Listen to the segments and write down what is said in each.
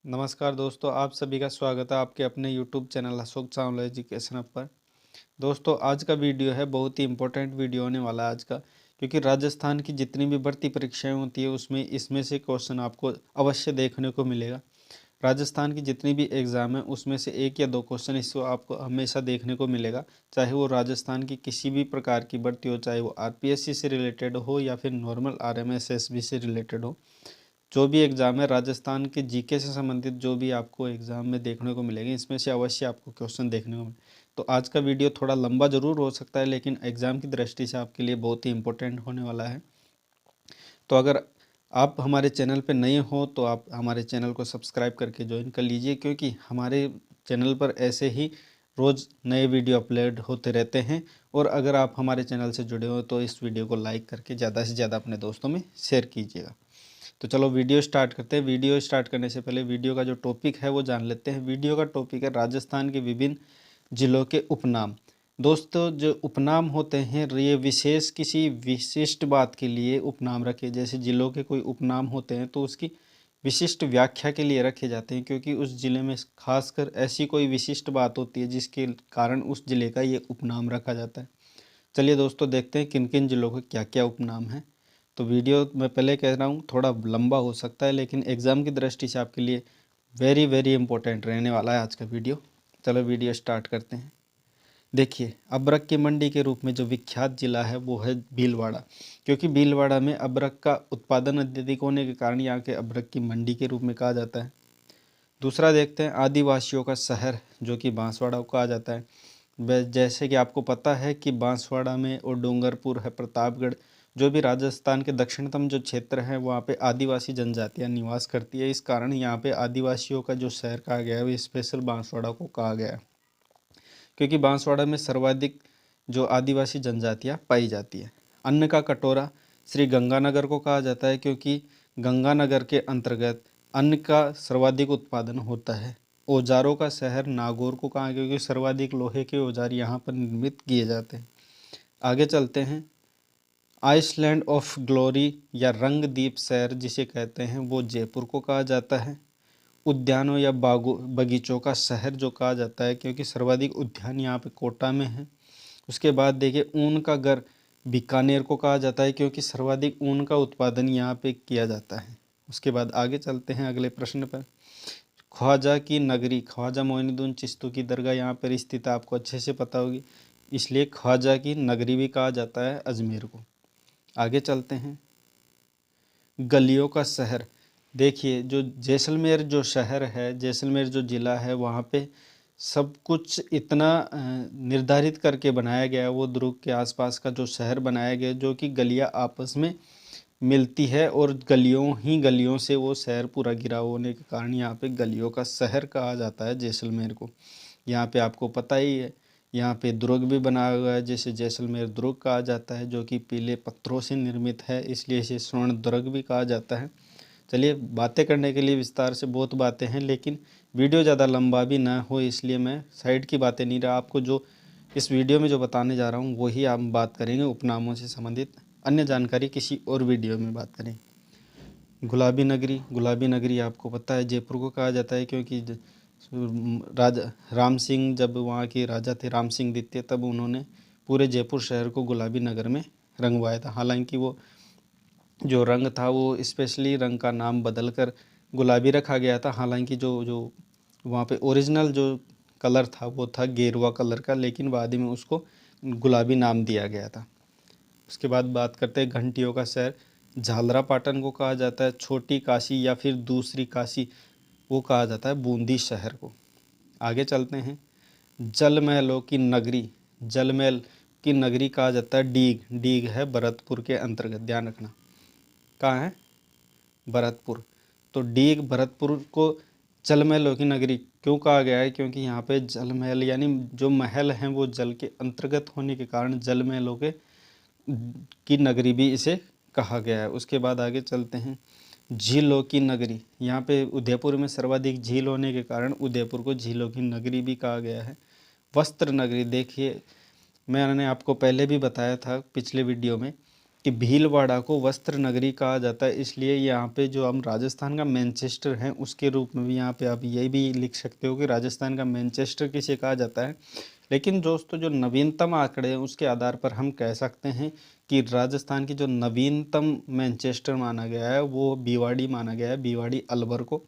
नमस्कार दोस्तों, आप सभी का स्वागत है आपके अपने YouTube channel Ashok Chawla education पर। दोस्तों, आज का वीडियो है बहुत ही इम्पोर्टेंट वीडियो होने वाला है आज का, क्योंकि राजस्थान की जितनी भी भर्ती परीक्षाएं होती है उसमें इसमें से क्वेश्चन आपको अवश्य देखने को मिलेगा। राजस्थान की जितनी भी एग्ज़ाम है उसमें से एक या दो क्वेश्चन इसको आपको हमेशा देखने को मिलेगा, चाहे वो राजस्थान की किसी भी प्रकार की भर्ती हो, चाहे वो आरपीएससी से रिलेटेड हो या फिर नॉर्मल आरएमएसएसबी से रिलेटेड हो। जो भी एग्ज़ाम है राजस्थान के जीके से संबंधित जो भी आपको एग्ज़ाम में देखने को मिलेंगे इसमें से अवश्य आपको क्वेश्चन देखने को मिले। तो आज का वीडियो थोड़ा लंबा ज़रूर हो सकता है, लेकिन एग्ज़ाम की दृष्टि से आपके लिए बहुत ही इम्पोर्टेंट होने वाला है। तो अगर आप हमारे चैनल पे नए हो तो आप हमारे चैनल को सब्सक्राइब करके ज्वाइन कर लीजिए, क्योंकि हमारे चैनल पर ऐसे ही रोज़ नए वीडियो अपलोड होते रहते हैं। और अगर आप हमारे चैनल से जुड़े हो तो इस वीडियो को लाइक करके ज़्यादा से ज़्यादा अपने दोस्तों में शेयर कीजिएगा। तो चलो वीडियो स्टार्ट करते हैं। वीडियो स्टार्ट करने से पहले वीडियो का जो टॉपिक है वो जान लेते हैं। वीडियो का टॉपिक है राजस्थान के विभिन्न जिलों के उपनाम। दोस्तों, जो उपनाम होते हैं ये विशेष किसी विशिष्ट बात के लिए उपनाम रखे, जैसे जिलों के कोई उपनाम होते हैं तो उसकी विशिष्ट व्याख्या के लिए रखे जाते हैं, क्योंकि उस ज़िले में खासकर ऐसी कोई विशिष्ट बात होती है जिसके कारण उस ज़िले का ये उपनाम रखा जाता है। चलिए दोस्तों, देखते हैं किन किन जिलों के क्या क्या उपनाम हैं। तो वीडियो मैं पहले कह रहा हूँ थोड़ा लंबा हो सकता है, लेकिन एग्ज़ाम की दृष्टि से आपके लिए वेरी वेरी इंपॉर्टेंट रहने वाला है आज का वीडियो। चलो वीडियो स्टार्ट करते हैं। देखिए, अबरक की मंडी के रूप में जो विख्यात ज़िला है वो है भीलवाड़ा, क्योंकि भीलवाड़ा में अबरक का उत्पादन अत्यधिक होने के कारण यहाँ के अबरक की मंडी के रूप में कहा जाता है। दूसरा देखते हैं आदिवासियों का शहर, जो कि बांसवाड़ा को कहा जाता है। जैसे कि आपको पता है कि बांसवाड़ा में और डूंगरपुर है, प्रतापगढ़, जो भी राजस्थान के दक्षिणतम जो क्षेत्र है वहाँ पे आदिवासी जनजातियाँ निवास करती है। इस कारण यहाँ पे आदिवासियों का जो शहर कहा गया है वो स्पेशल बांसवाड़ा को कहा गया है, क्योंकि बांसवाड़ा में सर्वाधिक जो आदिवासी जनजातियाँ पाई जाती है। अन्न का कटोरा श्री गंगानगर को कहा जाता है, क्योंकि गंगानगर के अंतर्गत अन्न का सर्वाधिक उत्पादन होता है। औजारों का शहर नागौर को कहा, क्योंकि सर्वाधिक लोहे के औजार यहाँ पर निर्मित किए जाते हैं। आगे चलते हैं। आइसलैंड ऑफ ग्लोरी या रंगदीप शहर जिसे कहते हैं वो जयपुर को कहा जाता है। उद्यानों या बागों बगीचों का शहर जो कहा जाता है, क्योंकि सर्वाधिक उद्यान यहाँ पे कोटा में है। उसके बाद देखिए, ऊन का घर बीकानेर को कहा जाता है, क्योंकि सर्वाधिक ऊन का उत्पादन यहाँ पे किया जाता है। उसके बाद आगे चलते हैं अगले प्रश्न पर। ख्वाजा की नगरी, ख्वाजा मोइनुद्दीन चिश्ती की दरगाह यहाँ पर स्थित है, आपको अच्छे से पता होगी, इसलिए ख्वाजा की नगरी भी कहा जाता है अजमेर को। आगे चलते हैं। गलियों का शहर, देखिए जो जैसलमेर जो शहर है, जैसलमेर जो ज़िला है, वहाँ पे सब कुछ इतना निर्धारित करके बनाया गया है, वो दुर्ग के आसपास का जो शहर बनाया गया है, जो कि गलियाँ आपस में मिलती है और गलियों ही गलियों से वो शहर पूरा घिरा होने के कारण यहाँ पे गलियों का शहर कहा जाता है जैसलमेर को। यहाँ पे आपको पता ही है, यहाँ पे दुर्ग भी बनाया हुआ है, जैसे जैसलमेर दुर्ग कहा जाता है, जो कि पीले पत्थरों से निर्मित है, इसलिए इसे स्वर्ण दुर्ग भी कहा जाता है। चलिए, बातें करने के लिए विस्तार से बहुत बातें हैं, लेकिन वीडियो ज़्यादा लंबा भी ना हो इसलिए मैं साइड की बातें नहीं रहा, आपको जो इस वीडियो में जो बताने जा रहा हूँ वही हम बात करेंगे। उपनामों से संबंधित अन्य जानकारी किसी और वीडियो में बात करें। गुलाबी नगरी, गुलाबी नगरी आपको पता है जयपुर को कहा जाता है, क्योंकि राजा राम सिंह जब वहाँ के राजा थे, राम सिंह द्वितीय, तब उन्होंने पूरे जयपुर शहर को गुलाबी नगर में रंगवाया था। हालांकि वो जो रंग था वो स्पेशली रंग का नाम बदल कर गुलाबी रखा गया था। हालांकि जो जो वहाँ पे ओरिजिनल जो कलर था वो था गेरुआ कलर का, लेकिन बाद में उसको गुलाबी नाम दिया गया था। उसके बाद बात करते हैं घंटियों का शहर, झालरापाटन को कहा जाता है। छोटी काशी या फिर दूसरी काशी वो कहा जाता है बूंदी शहर को। आगे चलते हैं। जल महलों की नगरी, जल महल की नगरी कहा जाता है डीग, डीग है भरतपुर के अंतर्गत, ध्यान रखना। कहाँ है? भरतपुर। तो डीग भरतपुर को जल महलों की नगरी क्यों कहा गया है? क्योंकि यहाँ पे जल महल यानी जो महल हैं वो जल के अंतर्गत होने के कारण जल महलों के की नगरी भी इसे कहा गया है। उसके बाद आगे चलते हैं। झीलों की नगरी, यहाँ पे उदयपुर में सर्वाधिक झील होने के कारण उदयपुर को झीलों की नगरी भी कहा गया है। वस्त्र नगरी, देखिए मैंने आपको पहले भी बताया था पिछले वीडियो में कि भीलवाड़ा को वस्त्र नगरी कहा जाता है, इसलिए यहाँ पे जो हम राजस्थान का मैनचेस्टर हैं उसके रूप में भी यहाँ पे आप ये भी लिख सकते हो कि राजस्थान का मैनचेस्टर किसे कहा जाता है। लेकिन दोस्तों जो नवीनतम आंकड़े हैं उसके आधार पर हम कह सकते हैं कि राजस्थान की जो नवीनतम मैनचेस्टर माना गया है वो भिवाड़ी माना गया है, भिवाड़ी अलवर को।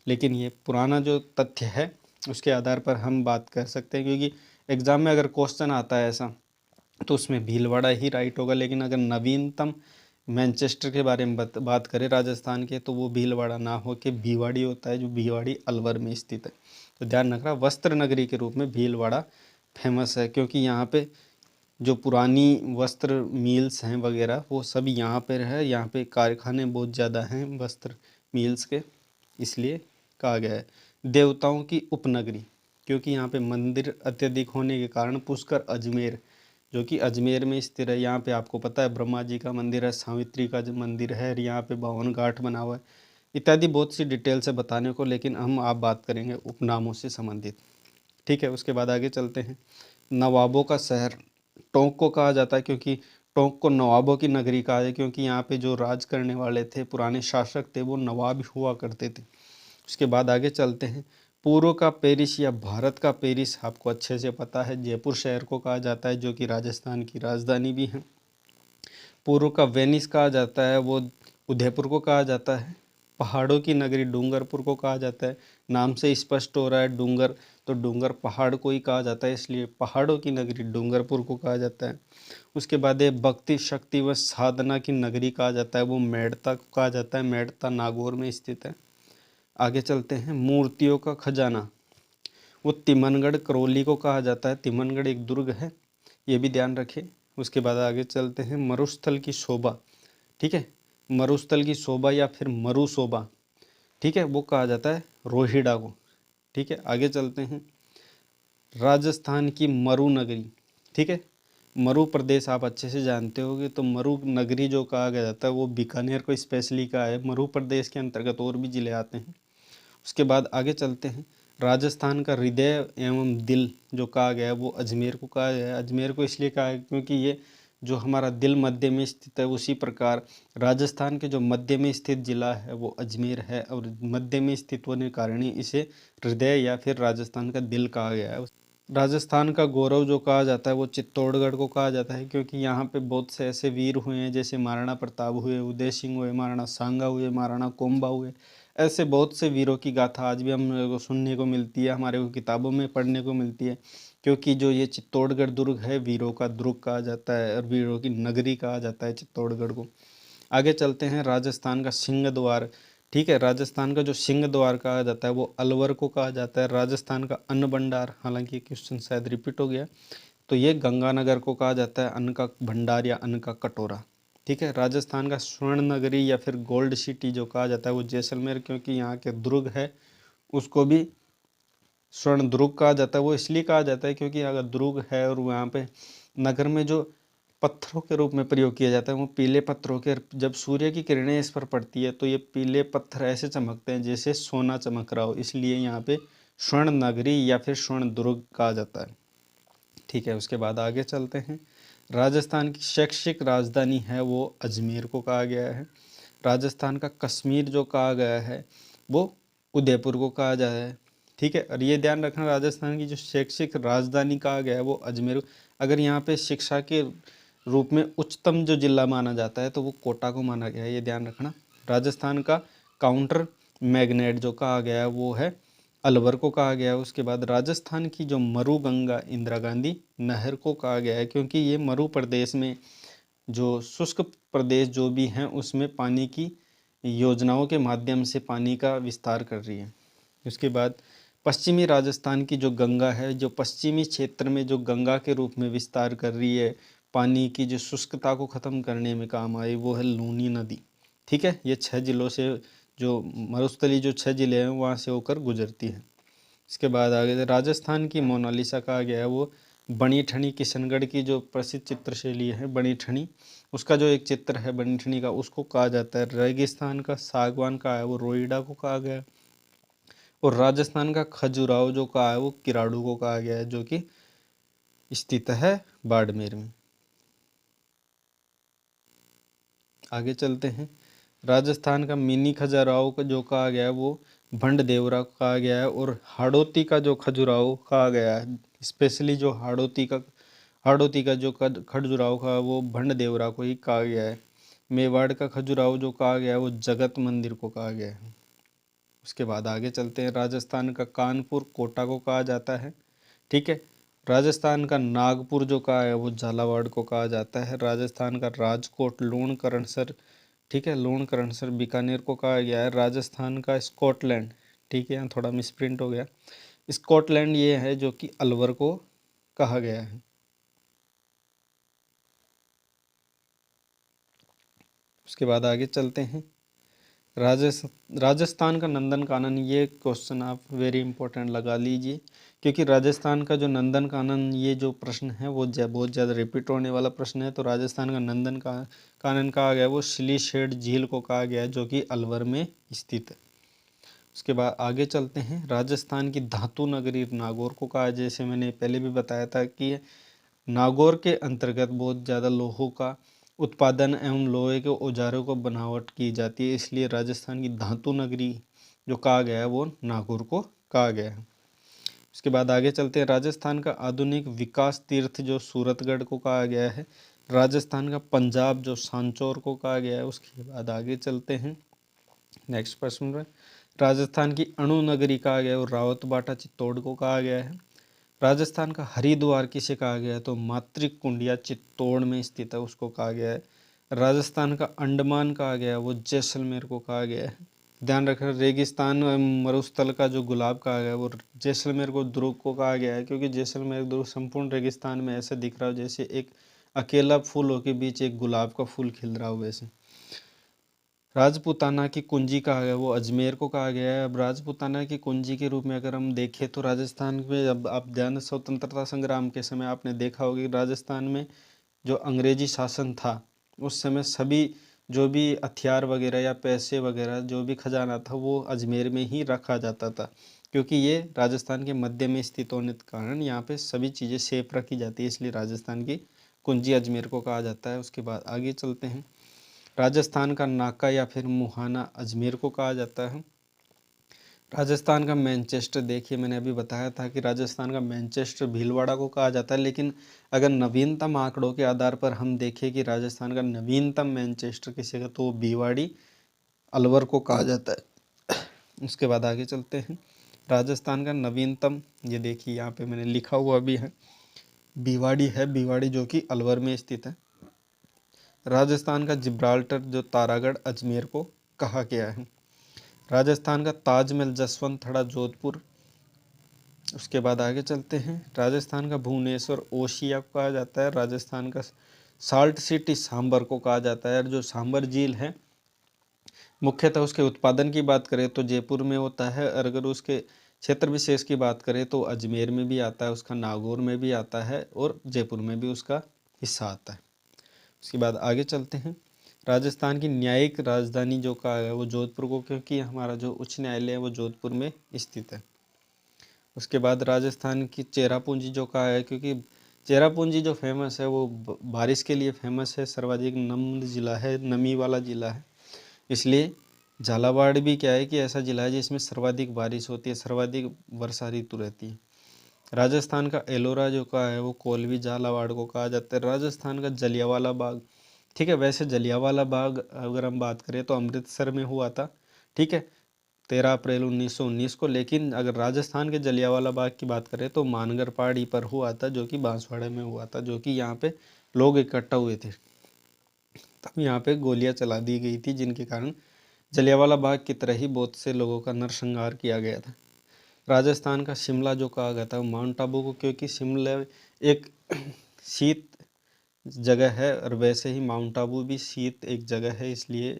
लेकिन ये पुराना जो तथ्य है उसके आधार पर हम बात कर सकते हैं, क्योंकि एग्ज़ाम में अगर क्वेश्चन आता है ऐसा तो उसमें भीलवाड़ा ही राइट होगा। लेकिन अगर नवीनतम मैनचेस्टर के बारे में बात करें राजस्थान के, तो वो भीलवाड़ा ना हो के भिवाड़ी होता है, जो भिवाड़ी अलवर में स्थित है। तो ध्यान रखना, वस्त्र नगरी के रूप में भीलवाड़ा फेमस है, क्योंकि यहाँ पे जो पुरानी वस्त्र मिल्स हैं वगैरह वो सब यहाँ पे है। यहाँ पे कारखाने बहुत ज़्यादा हैं वस्त्र मिल्स के, इसलिए कहा गया है। देवताओं की उपनगरी, क्योंकि यहाँ पे मंदिर अत्यधिक होने के कारण पुष्कर अजमेर, जो कि अजमेर में स्थित है। यहाँ पे आपको पता है ब्रह्मा जी का मंदिर है, सावित्री का जो मंदिर है, यहाँ पे बावन घाट बना हुआ है, इत्यादि बहुत सी डिटेल से बताने को, लेकिन हम आप बात करेंगे उपनामों से संबंधित। ठीक है, उसके बाद आगे चलते हैं। नवाबों का शहर टोंक को कहा जाता है, क्योंकि टोंक को नवाबों की नगरी कहा है, क्योंकि यहाँ पे जो राज करने वाले थे, पुराने शासक थे, वो नवाब हुआ करते थे। उसके बाद आगे चलते हैं। पूर्व का पेरिस या भारत का पेरिस आपको अच्छे से पता है, जयपुर शहर को कहा जाता है, जो कि राजस्थान की राजधानी भी है। पूर्व का वेनिस कहा जाता है, वो उदयपुर को कहा जाता है। पहाड़ों की नगरी डूंगरपुर को कहा जाता है, नाम से स्पष्ट हो रहा है डूंगर, तो डूंगर पहाड़ को ही कहा जाता है, इसलिए पहाड़ों की नगरी डूंगरपुर को कहा जाता है। उसके बाद ये भक्ति शक्ति व साधना की नगरी कहा जाता है, वो मेड़ता को कहा जाता है, मेड़ता नागौर में स्थित है। आगे चलते हैं। मूर्तियों का खजाना, वो तिमनगढ़ करौली को कहा जाता है, तिमनगढ़ एक दुर्ग है, ये भी ध्यान रखें। उसके बाद आगे चलते हैं। मरुस्थल की शोभा, ठीक है, मरुस्थल की शोभा या फिर मरु शोभा, ठीक है, वो कहा जाता है रोहिड़ा को। ठीक है, आगे चलते हैं। राजस्थान की मरु नगरी, ठीक है, मरु प्रदेश आप अच्छे से जानते होंगे, तो मरु नगरी जो कहा गया जाता है वो बीकानेर को स्पेशली कहा है। मरु प्रदेश के अंतर्गत और भी जिले आते हैं। उसके बाद आगे चलते हैं। राजस्थान का हृदय एवं दिल जो कहा गया है वो अजमेर को कहा गया है। अजमेर को इसलिए कहा है क्योंकि ये जो हमारा दिल मध्य में स्थित है, उसी प्रकार राजस्थान के जो मध्य में स्थित जिला है वो अजमेर है, और मध्य में स्थित होने के कारण ही इसे हृदय या फिर राजस्थान का दिल कहा गया है। राजस्थान का गौरव जो कहा जाता है वो चित्तौड़गढ़ को कहा जाता है, क्योंकि यहाँ पे बहुत से ऐसे वीर हुए हैं, जैसे महाराणा प्रताप हुए, उदय सिंह हुए, महाराणा सांगा हुए, महाराणा कोम्बा हुए। ऐसे बहुत से वीरों की गाथा आज भी हम लोगों को सुनने को मिलती है, हमारे को किताबों में पढ़ने को मिलती है, क्योंकि जो ये चित्तौड़गढ़ दुर्ग है वीरों का दुर्ग कहा जाता है, और वीरों की नगरी कहा जाता है चित्तौड़गढ़ को। आगे चलते हैं। राजस्थान का सिंह द्वार, ठीक है, राजस्थान का जो सिंह द्वार कहा जाता है वो अलवर को कहा जाता है। राजस्थान का अन्न भंडार, हालांकि क्वेश्चन शायद रिपीट हो गया, तो ये गंगानगर को कहा जाता है अन्न का भंडार या अन्न का कटोरा। ठीक है, राजस्थान का स्वर्ण नगरी या फिर गोल्ड सिटी जो कहा जाता है वो जैसलमेर, क्योंकि यहाँ के दुर्ग है उसको भी स्वर्ण दुर्ग कहा जाता है। वो इसलिए कहा जाता है क्योंकि अगर दुर्ग है और वहाँ पे नगर में जो पत्थरों के रूप में प्रयोग किया जाता है वो पीले पत्थरों के, जब सूर्य की किरणें इस पर पड़ती है तो ये पीले पत्थर ऐसे चमकते हैं जैसे सोना चमक रहा हो, इसलिए यहाँ पे स्वर्ण नगरी या फिर स्वर्ण दुर्ग कहा जाता है। ठीक है, उसके बाद आगे चलते हैं। राजस्थान की शैक्षिक राजधानी है वो अजमेर को कहा गया है। राजस्थान का कश्मीर जो कहा गया है वो उदयपुर को कहा जाता है। ठीक है, और ये ध्यान रखना, राजस्थान की जो शैक्षिक राजधानी कहा गया है वो अजमेर। अगर यहाँ पे शिक्षा के रूप में उच्चतम जो जिला माना जाता है तो वो कोटा को माना गया है, ये ध्यान रखना। राजस्थान का काउंटर मैग्नेट जो कहा गया है वो है अलवर को कहा गया है। उसके बाद राजस्थान की जो मरु गंगा इंदिरा गांधी नहर को कहा गया है, क्योंकि ये मरु प्रदेश में जो शुष्क प्रदेश जो भी हैं उसमें पानी की योजनाओं के माध्यम से पानी का विस्तार कर रही है। उसके बाद पश्चिमी राजस्थान की जो गंगा है, जो पश्चिमी क्षेत्र में जो गंगा के रूप में विस्तार कर रही है, पानी की जो शुष्कता को ख़त्म करने में काम आई, वो है लूनी नदी। ठीक है, ये 6 जिलों से, जो मरुस्थली जो 6 जिले हैं वहाँ से होकर गुजरती है। इसके बाद आगे राजस्थान की मोनालिसा कहा गया है वो बनी ठनी, किशनगढ़ की जो प्रसिद्ध चित्रशैली है बनी ठनी, उसका जो एक चित्र है बनी ठनी का, उसको कहा जाता है। रेगिस्तान का सागवान कहा है वो रोइडा को कहा गया है। और राजस्थान का खजुराहो जो कहा है वो किराड़ू को कहा गया है, जो कि स्थित है बाड़मेर में। आगे चलते हैं। राजस्थान का मिनी खजुराहो का जो कहा गया है वो भंड देवरा को कहा गया है, और हाड़ौती का जो खजुराहो कहा गया है, स्पेशली जो हाड़ौती का जो खजुराहो का वो भंड देवरा को ही कहा गया है। मेवाड़ का खजुराहो जो कहा गया है वो जगत मंदिर को कहा गया है। उसके बाद आगे चलते हैं। राजस्थान का कानपुर कोटा को कहा जाता है, ठीक है। राजस्थान का नागपुर जो कहा है वो झालावाड़ को कहा जाता है। राजस्थान का राजकोट लूणकरणसर, ठीक है, लूणकरणसर बीकानेर को कहा गया है। राजस्थान का स्कॉटलैंड, ठीक है, यहाँ थोड़ा मिसप्रिंट हो गया, स्कॉटलैंड ये है जो कि अलवर को कहा गया है। उसके बाद आगे चलते हैं। राजस्थान का नंदन कानन, ये क्वेश्चन आप वेरी इंपॉर्टेंट लगा लीजिए, क्योंकि राजस्थान का जो नंदन कानन ये जो प्रश्न है वो बहुत ज़्यादा रिपीट होने वाला प्रश्न है। तो राजस्थान का नंदन कानन कहा गया वो सिलीशेड झील को कहा गया है, जो कि अलवर में स्थित है। उसके बाद आगे चलते हैं। राजस्थान की धातु नगरी नागौर को कहा, जैसे मैंने पहले भी बताया था कि नागौर के अंतर्गत बहुत ज़्यादा लोहों का उत्पादन एवं लोहे के औजारों को बनावट की जाती है, इसलिए राजस्थान की धातु नगरी जो कहा गया है वो नागौर को कहा गया है। उसके बाद आगे चलते हैं। राजस्थान का आधुनिक विकास तीर्थ जो सूरतगढ़ को कहा गया है। राजस्थान का पंजाब जो सांचौर को कहा गया है। उसके बाद आगे चलते हैं नेक्स्ट प्रश्न में। राजस्थान की अणु नगरी कहा गया है और रावतबाटा चित्तौड़ को कहा गया है। राजस्थान का हरिद्वार किसे कहा गया है, तो मातृक कुंडिया चित्तौड़ में स्थित है, उसको कहा गया है। राजस्थान का अंडमान कहा गया है वो जैसलमेर को कहा गया है। ध्यान रखना, रेगिस्तान मरुस्थल का जो गुलाब कहा गया है वो जैसलमेर को दुर्ग को कहा गया है, क्योंकि जैसलमेर दुर्ग संपूर्ण रेगिस्तान में ऐसा दिख रहा हो जैसे एक अकेला फूलों के बीच एक गुलाब का फूल खिल रहा हो वैसे। राजपूताना की कुंजी कहा गया वो अजमेर को कहा गया है। अब राजपूताना की कुंजी के रूप में अगर हम देखें तो राजस्थान में, अब आप ध्यान, स्वतंत्रता संग्राम के समय आपने देखा होगा कि राजस्थान में जो अंग्रेजी शासन था उस समय सभी जो भी हथियार वगैरह या पैसे वगैरह जो भी खजाना था वो अजमेर में ही रखा जाता था, क्योंकि ये राजस्थान के मध्य में स्थित होने के कारण यहाँ पे सभी चीज़ें सेफ रखी जाती है, इसलिए राजस्थान की कुंजी अजमेर को कहा जाता है। उसके बाद आगे चलते हैं। राजस्थान का नाका या फिर मुहाना अजमेर को कहा जाता है। राजस्थान का मैनचेस्टर, देखिए मैंने अभी बताया था कि राजस्थान का मैनचेस्टर भीलवाड़ा को कहा जाता है, लेकिन अगर नवीनतम आंकड़ों के आधार पर हम देखें कि राजस्थान का नवीनतम मैनचेस्टर किसी का, तो वो भिवाड़ी अलवर को कहा जाता है। उसके बाद आगे चलते हैं। राजस्थान का नवीनतम, ये देखिए यहाँ पे मैंने लिखा हुआ भी है, भिवाड़ी है, भिवाड़ी जो कि अलवर में स्थित है। राजस्थान का जिब्राल्टर जो तारागढ़ अजमेर को कहा गया है। राजस्थान का ताजमहल जसवंतथड़ा जोधपुर। उसके बाद आगे चलते हैं। राजस्थान का भुवनेश्वर ओशिया को कहा जाता है। राजस्थान का साल्ट सिटी सांबर को कहा जाता है। जो सांबर झील है मुख्यतः उसके उत्पादन की बात करें तो जयपुर में होता है, और अगर उसके क्षेत्र विशेष की बात करें तो अजमेर में भी आता है, उसका नागौर में भी आता है और जयपुर में भी उसका हिस्सा आता है। उसके बाद आगे चलते हैं। राजस्थान की न्यायिक राजधानी जो कहा है वो जोधपुर को, क्योंकि हमारा जो उच्च न्यायालय है वो जोधपुर में स्थित है। उसके बाद राजस्थान की चेरापूंजी जो कहा है, क्योंकि चेरापूंजी जो फेमस है वो बारिश के लिए फेमस है, सर्वाधिक नम्र जिला है, नमी वाला जिला है, इसलिए झालावाड़ भी क्या है कि ऐसा जिला है जिसमें सर्वाधिक बारिश होती है, सर्वाधिक वर्षा ऋतु रहती है। राजस्थान का एलोरा जो कहा है वो कोलवी झालावाड़ को कहा जाता है। राजस्थान का जलियांवाला बाग, ठीक है, वैसे जलियांवाला बाग अगर हम बात करें तो अमृतसर में हुआ था, ठीक है, 13 अप्रैल 1919 को, लेकिन अगर राजस्थान के जलियांवाला बाग की बात करें तो मानगढ़ पहाड़ी पर हुआ था, जो कि बांसवाड़ा में हुआ था, जो कि यहाँ पे लोग इकट्ठा हुए थे, तब यहाँ पे गोलियां चला दी गई थी, जिनके कारण जलियांवाला बाग की तरह ही बहुत से लोगों का नरसंहार किया गया था। राजस्थान का शिमला जो कहा गया था माउंट आबू को, क्योंकि शिमला एक शीत जगह है और वैसे ही माउंट आबू भी शीत एक जगह है, इसलिए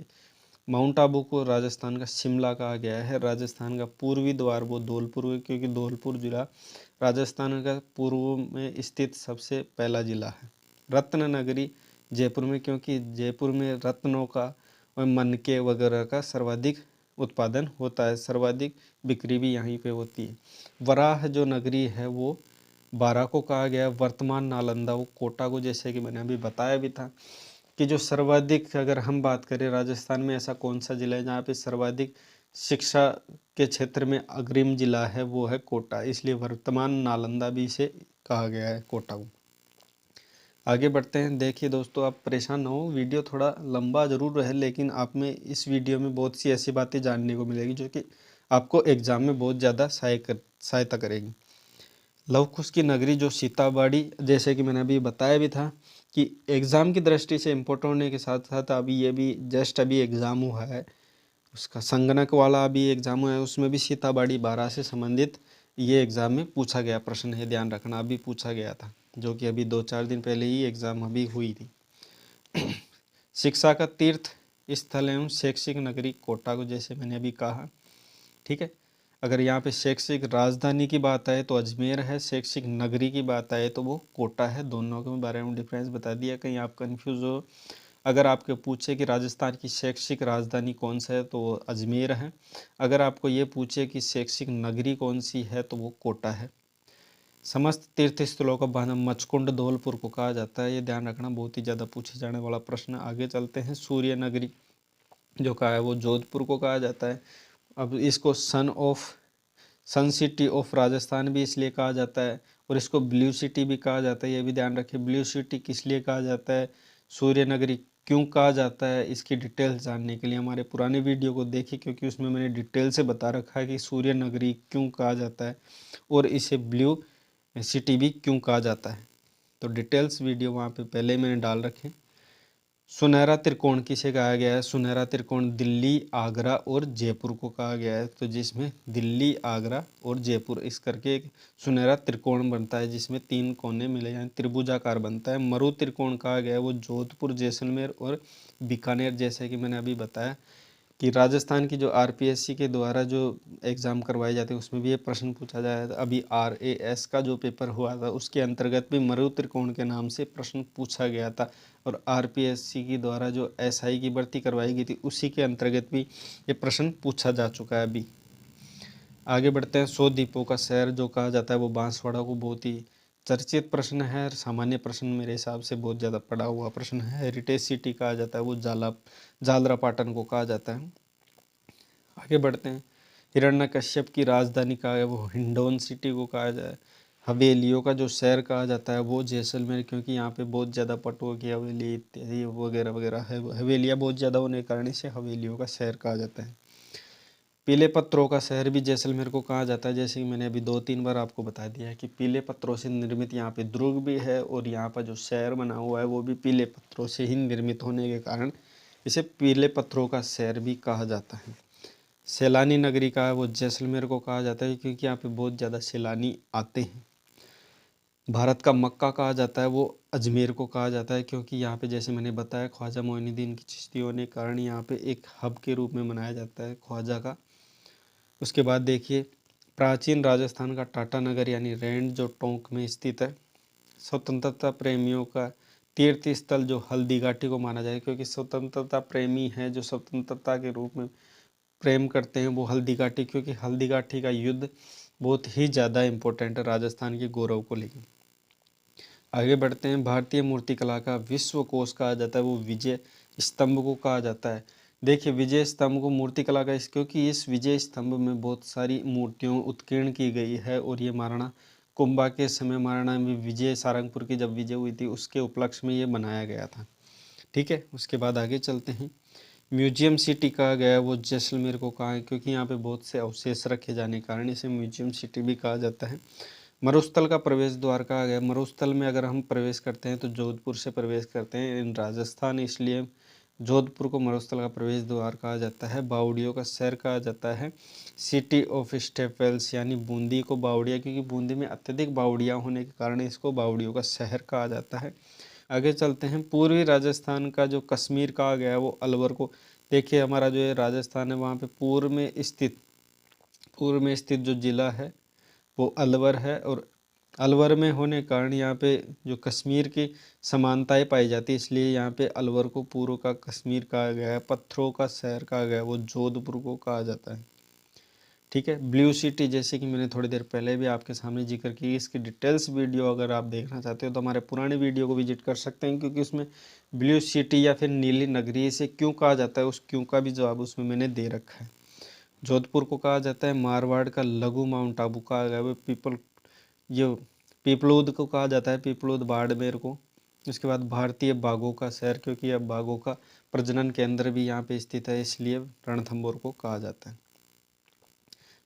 माउंट आबू को राजस्थान का शिमला कहा गया है। राजस्थान का पूर्वी द्वार वो धौलपुर है, क्योंकि धौलपुर जिला राजस्थान का पूर्व में स्थित सबसे पहला जिला है। रत्न नगरी जयपुर में, क्योंकि जयपुर में रत्नों का और मनके वगैरह का सर्वाधिक उत्पादन होता है, सर्वाधिक बिक्री भी यहीं पे होती है। वराह जो नगरी है वो बारा को कहा गया। वर्तमान नालंदा वो कोटा को, जैसे कि मैंने अभी बताया भी था कि जो सर्वाधिक, अगर हम बात करें राजस्थान में ऐसा कौन सा जिला है जहाँ पे सर्वाधिक शिक्षा के क्षेत्र में अग्रिम जिला है, वो है कोटा। इसलिए वर्तमान नालंदा भी इसे कहा गया है, कोटा को। आगे बढ़ते हैं। देखिए दोस्तों, आप परेशान ना हो, वीडियो थोड़ा लंबा ज़रूर रहे, लेकिन आप में इस वीडियो में बहुत सी ऐसी बातें जानने को मिलेगी जो कि आपको एग्ज़ाम में बहुत ज़्यादा सहायता करेगी। लव कुश की नगरी जो सीताबाड़ी, जैसे कि मैंने अभी बताया भी था कि एग्ज़ाम की दृष्टि से इम्पोर्टेंट होने के साथ साथ अभी ये भी जस्ट अभी एग्ज़ाम हुआ है, उसका संगणक वाला अभी एग्ज़ाम हुआ है, उसमें भी सीताबाड़ी बारह से संबंधित ये एग्ज़ाम में पूछा गया प्रश्न है, ध्यान रखना। अभी पूछा गया था, जो कि अभी 2-4 दिन पहले ही एग्ज़ाम अभी हुई थी। शिक्षा का तीर्थ स्थल एवं शैक्षिक नगरी कोटा को, जैसे मैंने अभी कहा, ठीक है। अगर यहाँ पे शैक्षिक राजधानी की बात आए तो अजमेर है, शैक्षिक नगरी की बात आए तो वो कोटा है। दोनों के बारे में डिफरेंस बता दिया, कहीं आप कंफ्यूज हो। अगर आपके पूछे कि राजस्थान की शैक्षिक राजधानी कौन सा है तो वो अजमेर है। अगर आपको ये पूछे कि शैक्षिक नगरी कौन सी है तो वो कोटा है। समस्त तीर्थ स्थलों का बांधा मचकुंड धौलपुर को कहा जाता है, ये ध्यान रखना, बहुत ही ज़्यादा पूछे जाने वाला प्रश्न। आगे चलते हैं। सूर्य नगरी जो कहा है वो जोधपुर को कहा जाता है। अब इसको सन सिटी ऑफ राजस्थान भी इसलिए कहा जाता है, और इसको ब्लू सिटी भी कहा जाता है, ये भी ध्यान रखिए। ब्लू सिटी किस लिए कहा जाता है, सूर्य नगरी क्यों कहा जाता है, इसकी डिटेल्स जानने के लिए हमारे पुराने वीडियो को देखिए, क्योंकि उसमें मैंने डिटेल से बता रखा है कि सूर्य नगरी क्यों कहा जाता है और इसे ब्लू सिटी भी क्यों कहा जाता है। तो डिटेल्स वीडियो वहाँ पे पहले मैंने डाल रखे। सुनहरा त्रिकोण किसे कहा गया है, सुनहरा त्रिकोण दिल्ली, आगरा और जयपुर को कहा गया है। तो जिसमें दिल्ली, आगरा और जयपुर इस करके एक सुनहरा त्रिकोण बनता है, जिसमें 3 कोने मिले हैं, त्रिभुजाकार बनता है। मरु त्रिकोण कहा गया है वो जोधपुर, जैसलमेर और बीकानेर, जैसे कि मैंने अभी बताया कि राजस्थान की जो आरपीएससी के द्वारा जो एग्ज़ाम करवाए जाते हैं उसमें भी ये प्रश्न पूछा जाए। अभी आरएएस का जो पेपर हुआ था उसके अंतर्गत भी मरु त्रिकोण के नाम से प्रश्न पूछा गया था, और आरपीएससी के द्वारा जो एसआई की भर्ती करवाई गई थी उसी के अंतर्गत भी ये प्रश्न पूछा जा चुका है अभी। आगे बढ़ते हैं। 100 द्वीपों का शहर जो कहा जाता है वो बांसवाड़ा को बहुत ही चर्चित प्रश्न है, सामान्य प्रश्न मेरे हिसाब से बहुत ज़्यादा पड़ा हुआ प्रश्न है। हेरिटेज सिटी कहा जाता है वो जालरापाटन को कहा जाता है। आगे बढ़ते हैं। हिरण्यकश्यप की राजधानी कहा है वो हिंडौन सिटी को कहा जाए। हवेलियों का जो शहर कहा जाता है वो जैसलमेर, क्योंकि यहाँ पे बहुत ज़्यादा पटुआ की हवेली इत्यादि वगैरह वगैरह है, हवेलियाँ बहुत ज़्यादा होने के कारण इसे हवेलियों का शहर कहा जाता है। पीले पत्थरों का शहर भी जैसलमेर को कहा जाता है, जैसे कि मैंने अभी 2-3 बार आपको बता दिया है कि पीले पत्थरों से निर्मित यहाँ पे दुर्ग भी है, और यहाँ पर जो शहर बना हुआ है वो भी पीले पत्थरों से ही निर्मित होने के कारण इसे पीले पत्थरों का शहर भी कहा जाता है। सैलानी नगरी का है वो जैसलमेर को कहा जाता है, क्योंकि यहाँ पे बहुत ज़्यादा सैलानी आते हैं। भारत का मक्का कहा जाता है वो अजमेर को कहा जाता है, क्योंकि यहाँ पे जैसे मैंने बताया ख्वाजा मोइनुद्दीन की चिश्ती होने के कारण यहाँ पे एक हब के रूप में मनाया जाता है ख्वाजा का। उसके बाद देखिए, प्राचीन राजस्थान का टाटा नगर यानी रैंड जो टोंक में स्थित है। स्वतंत्रता प्रेमियों का तीर्थ स्थल जो हल्दी घाटी को माना जाए, क्योंकि स्वतंत्रता प्रेमी हैं जो स्वतंत्रता के रूप में प्रेम करते हैं वो हल्दी घाटी, क्योंकि हल्दी घाटी का युद्ध बहुत ही ज़्यादा इम्पोर्टेंट है राजस्थान के गौरव को लेकर। आगे बढ़ते हैं। भारतीय मूर्तिकला का विश्व कोश कहा जाता है वो विजय स्तंभ को कहा जाता है। देखिए, विजय स्तंभ को मूर्तिकला का क्योंकि इस विजय स्तंभ में बहुत सारी मूर्तियों उत्कीर्ण की गई है, और ये महाराणा कुंभा के समय, महाराणा में विजय सारंगपुर की जब विजय हुई थी उसके उपलक्ष्य में ये बनाया गया था। ठीक है, उसके बाद आगे चलते हैं। म्यूजियम सिटी कहा गया है वो जैसलमेर को कहा है, क्योंकि यहाँ पे बहुत से अवशेष रखे जाने के कारण इसे म्यूजियम सिटी भी कहा जाता है। मरुस्थल का प्रवेश द्वार कहा गया। मरुस्थल में अगर हम प्रवेश करते हैं तो जोधपुर से प्रवेश करते हैं इन राजस्थान, इसलिए जोधपुर को मरुस्थल का प्रवेश द्वार कहा जाता है। बावड़ियों का शहर कहा जाता है सिटी ऑफ स्टेपल्स, यानी बूंदी को बावड़िया, क्योंकि बूंदी में अत्यधिक बावड़ियाँ होने के कारण इसको बावड़ियों का शहर कहा जाता है। आगे चलते हैं। पूर्वी राजस्थान का जो कश्मीर कहा गया है वो अलवर को। देखिए, हमारा जो है राजस्थान है वहाँ पे पूर्व में स्थित जो जिला है वो अलवर है, और अलवर में होने के कारण यहाँ पे जो कश्मीर की समानताएं पाई जाती है, इसलिए यहाँ पे अलवर को पूर्व का कश्मीर कहा गया है। पत्थरों का शहर कहा गया है वो जोधपुर को कहा जाता है। ठीक है। ब्लू सिटी जैसे कि मैंने थोड़ी देर पहले भी आपके सामने जिक्र की, इसकी डिटेल्स वीडियो अगर आप देखना चाहते हो तो हमारे पुराने वीडियो को विजिट कर सकते हैं, क्योंकि उसमें ब्लू सिटी या फिर नीली नगरी इसे क्यों कहा जाता है, उस क्यों का भी जवाब उसमें मैंने दे रखा है। जोधपुर को कहा जाता है मारवाड़ का लघु माउंट आबू कहा गया है, ये पीपलोद को कहा जाता है पीपलोद बाड़मेर को। उसके बाद भारतीय बाघों का शहर, क्योंकि यह बाघों का प्रजनन केंद्र भी यहाँ पे स्थित है, इसलिए रणथंभौर को कहा जाता है।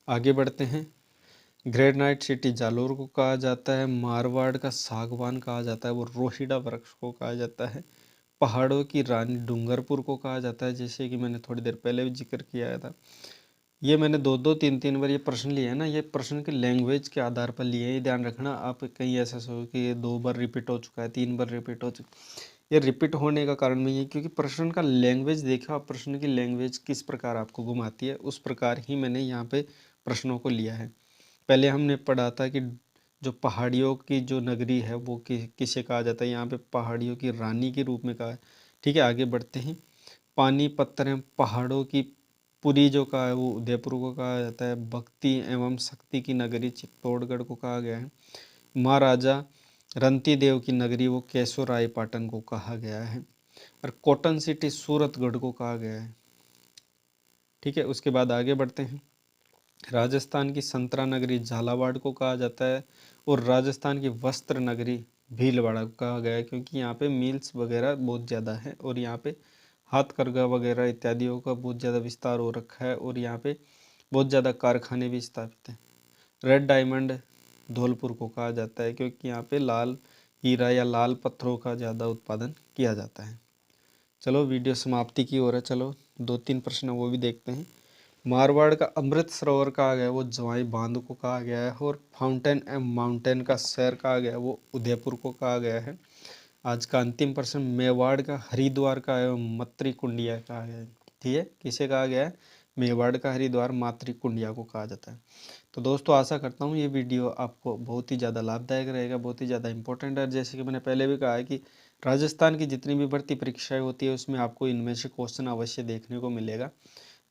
आगे बढ़ते हैं। ग्रेनाइट सिटी जालोर को कहा जाता है, मारवाड़ का सागवान कहा जाता है, वो रोहिड़ा वृक्ष को कहा जाता है। पहाड़ों की रानी डूंगरपुर को कहा जाता है, जैसे कि मैंने थोड़ी देर पहले भी जिक्र किया था। ये मैंने दो दो तीन तीन बार ये प्रश्न लिए हैं ना, ये प्रश्न के लैंग्वेज के आधार पर लिए हैं, ये ध्यान रखना। आप कहीं ऐसा सो कि ये 2 बार रिपीट हो चुका है, 3 बार रिपीट हो चुका है, ये रिपीट होने का कारण नहीं है, क्योंकि प्रश्न का लैंग्वेज देखो आप, प्रश्न की लैंग्वेज किस प्रकार आपको घुमाती है, उस प्रकार ही मैंने यहाँ पे प्रश्नों को लिया है। पहले हमने पढ़ा था कि जो पहाड़ियों की जो नगरी है वो किसे कहा जाता है, यहाँ पे पहाड़ियों की रानी के रूप में कहा है। ठीक है, आगे बढ़ते हैं। पानीपत एवं पहाड़ों की पुरी जो कहा है वो उदयपुर को कहा जाता है। भक्ति एवं शक्ति की नगरी चित्तौड़गढ़ को कहा गया है। महाराजा रंती देव की नगरी वो केशोराय पाटन को कहा गया है। और कॉटन सिटी सूरतगढ़ को कहा गया है। ठीक है, उसके बाद आगे बढ़ते हैं। राजस्थान की संतरा नगरी झालावाड़ को कहा जाता है, और राजस्थान की वस्त्र नगरी भीलवाड़ा को कहा गया है, क्योंकि यहाँ पे मिल्स वगैरह बहुत ज़्यादा है, और यहाँ पे हाथकरघा वगैरह इत्यादियों का बहुत ज़्यादा विस्तार हो रखा है, और यहाँ पे बहुत ज़्यादा कारखाने भी स्थापित हैं। रेड डायमंड धौलपुर को कहा जाता है, क्योंकि यहाँ पे लाल हीरा या लाल पत्थरों का ज़्यादा उत्पादन किया जाता है। चलो वीडियो समाप्ति की ओर है, चलो 2-3 प्रश्न वो भी देखते हैं। मारवाड़ का अमृत सरोवर कहा गया है वो जवाई बांध को कहा गया है, और फाउंटेन एंड माउंटेन का शहर कहा गया है वो उदयपुर को कहा गया है। आज का अंतिम प्रश्न, मेवाड़ का हरिद्वार का एवं मातृकुंडिया कहा गया है। ठीक है, किसे कहा गया है? मेवाड़ का हरिद्वार मातृकुंडिया को कहा जाता है। तो दोस्तों आशा करता हूँ ये वीडियो आपको बहुत ही ज़्यादा लाभदायक रहेगा, बहुत ही ज़्यादा इंपॉर्टेंट है। जैसे कि मैंने पहले भी कहा है कि राजस्थान की जितनी भी भर्ती परीक्षाएं होती है उसमें आपको इनमें से क्वेश्चन अवश्य देखने को मिलेगा।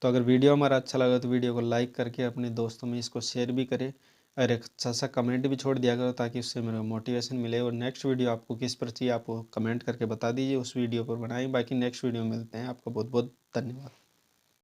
तो अगर वीडियो हमारा अच्छा लगा तो वीडियो को लाइक करके अपने दोस्तों में इसको शेयर भी करें, और एक अच्छा सा कमेंट भी छोड़ दिया करो, ताकि उससे मेरा मोटिवेशन मिले। और नेक्स्ट वीडियो आपको किस पर चाहिए आप कमेंट करके बता दीजिए, उस वीडियो पर बनाएं। बाकी नेक्स्ट वीडियो में मिलते हैं। आपका बहुत बहुत धन्यवाद।